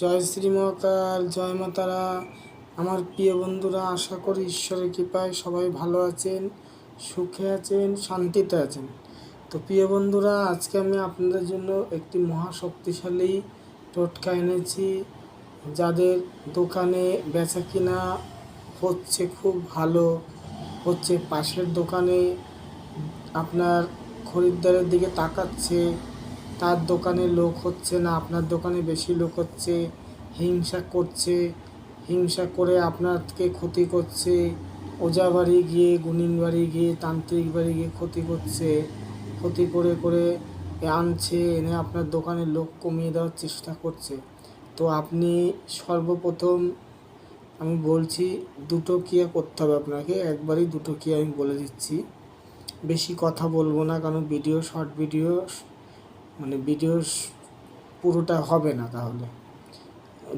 জয় শ্রী মহাকাল, জয় মা তারা। আমার প্রিয় বন্ধুরা, আশা করি ঈশ্বরের কৃপায় সবাই ভালো আছেন, সুখে আছেন, শান্তিতে আছেন। তো প্রিয় বন্ধুরা, আজকে আমি আপনাদের জন্য একটি মহাশক্তিশালী টোটকা এনেছি। যাদের দোকানে বেচা কিনা হচ্ছে, খুব ভালো হচ্ছে, পাশের দোকানে আপনার খরিদ্দারের দিকে তাকাচ্ছে, তার দোকানে লোক হচ্ছে না, আপনার দোকানে বেশি লোক হচ্ছে, হিংসা করছে, হিংসা করে আপনাকে ক্ষতি করছে, ওঝা বাড়ি গিয়ে, গুণিন বাড়ি গিয়ে, তান্ত্রিক বাড়ি গিয়ে ক্ষতি করছে, ক্ষতি করে করে আনছে, এনে আপনার দোকানের লোক কমিয়ে দেওয়ার চেষ্টা করছে। তো আপনি সর্বপ্রথম আমি বলছি, দুটো ক্রিয়া করতে হবে আপনাকে। একবারই দুটো ক্রিয়া আমি বলে দিচ্ছি, বেশি কথা বলবো না, কারণ ভিডিও শর্ট ভিডিও ভিডিও পুরোটা হবে না। তাহলে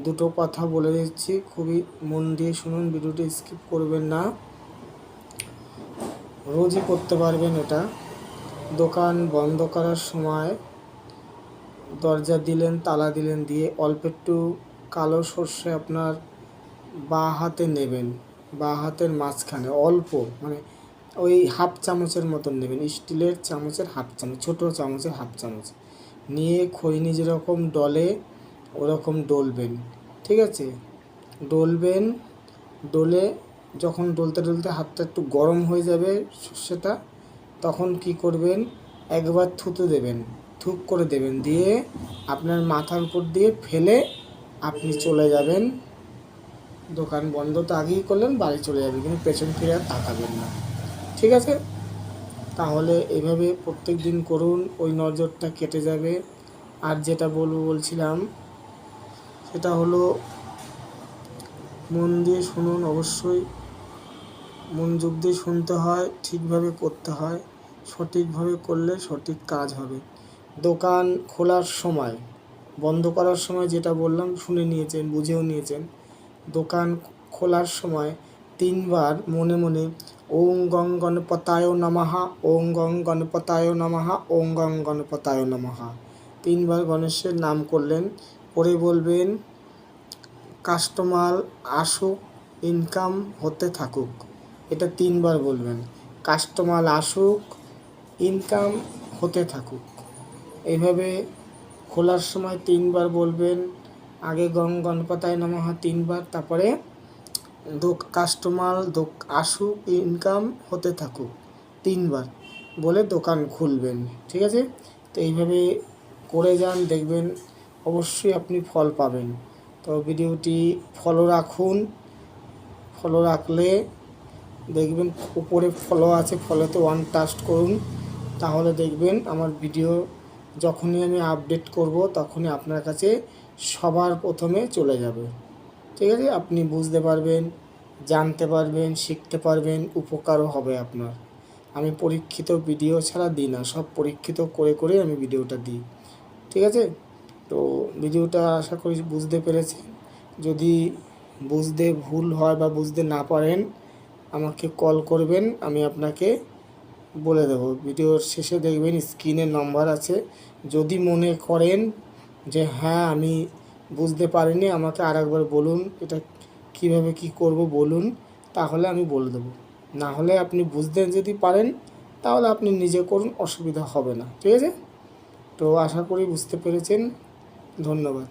দুটো কথা বলে দিচ্ছি, খুবই মন দিয়ে শুনুন, ভিডিওটি স্কিপ করবেন না। রোজই করতে পারবেন এটা। দোকান বন্ধ করার সময় দরজা দিলেন, তালা দিলেন, দিয়ে অল্প একটু কালো সর্ষে আপনার বাঁ হাতে নেবেন, বাঁ হাতের মাঝখানে অল্প, ওই হাফ চামচের মতন নেবেন, স্টিলের চামচের হাফ চামচ, ছোটো চামচের হাফ চামচ নিয়ে খৈনি যেরকম ডলে ওরকম ডলবেন। ঠিক আছে? ডলবেন, ডলে যখন ডলতে ডলতে হাতটা একটু গরম হয়ে যাবে সর্ষেটা, তখন কি করবেন, একবার থুতু দেবেন, থুক করে দেবেন, দিয়ে আপনার মাথার উপর দিয়ে ফেলে আপনি চলে যাবেন। দোকান বন্ধ তো আগেই করলেন, বাড়ি চলে যাবেন, কিন্তু পেছন ফিরে আর তাকাবেন না। ঠিক আছে? তাহলে এভাবে প্রত্যেক দিন করুন, ওই নজরটা কেটে যাবে। আর যেটা বলছিলাম সেটা হলো, মন দিয়ে শুনুন, অবশ্যই মনোযোগ দিয়ে শুনতে হয়, ঠিকভাবে করতে হয়, সঠিকভাবে করলে সঠিক কাজ হবে। দোকান খোলার সময়, বন্ধ করার সময় যেটা বললাম শুনে নিয়েছেন, বুঝেও নিয়েছেন। দোকান খোলার সময় 3 বার মনে মনে ওং গং গণপতায় নমঃ, ওং গং গণপতায় নমঃ, ওং গং গণপতায় নমঃ 3 বার গণেশের নাম করলেন। পরে বলবেন, কাস্টমার আসুক, ইনকাম হতে থাকুক। এটা 3 বার বলবেন, কাস্টমার আসুক, ইনকাম হতে থাকুক। এইভাবে খোলার সময় 3 বার বলবেন। আগে গং গণপতায় নমঃ 3 বার, তারপরে কাস্টমার আসুক, ইনকাম হতে থাকুক 3 বার বলে দোকান খুলবেন। ঠিক আছে? তো এইভাবে করে যান, দেখবেন অবশ্যই আপনি ফল পাবেন। তো ভিডিওটি ফলো রাখুন, ফলো রাখলে দেখবেন উপরে ফলো আছে, ফলোতে 1 টাচ করুন, তাহলে দেখবেন আমার ভিডিও যখনই আমি আপডেট করব তখনই আপনার কাছে সবার প্রথমে চলে যাবে। ঠিক আছে? আপনি বুঝতে পারবেন, জানতে পারবেন, শিখতে পারবেন, উপকারও হবে আপনার। আমি পরীক্ষিত ভিডিও ছাড়া দিই না, সব পরীক্ষিত করে করে আমি ভিডিওটা দিই। ঠিক আছে? তো ভিডিওটা আশা করি বুঝতে পেরেছেন। যদি বুঝতে ভুল হয় বা বুঝতে না পারেন, আমাকে কল করবেন, আমি আপনাকে বলে দেবো। ভিডিওর শেষে দেখবেন স্ক্রিনে নম্বর আছে। যদি মনে করেন যে হ্যাঁ আমি বুঝতে পারিনি, আমাকে আরেকবার বলুন, এটা কীভাবে কী করব বলুন, তাহলে আমি বলে দেবো। না হলে আপনি বুঝতে যদি পারেন তাহলে আপনি নিজে করুন, অসুবিধা হবে না। ঠিক আছে? তো আশা করি বুঝতে পেরেছেন। ধন্যবাদ।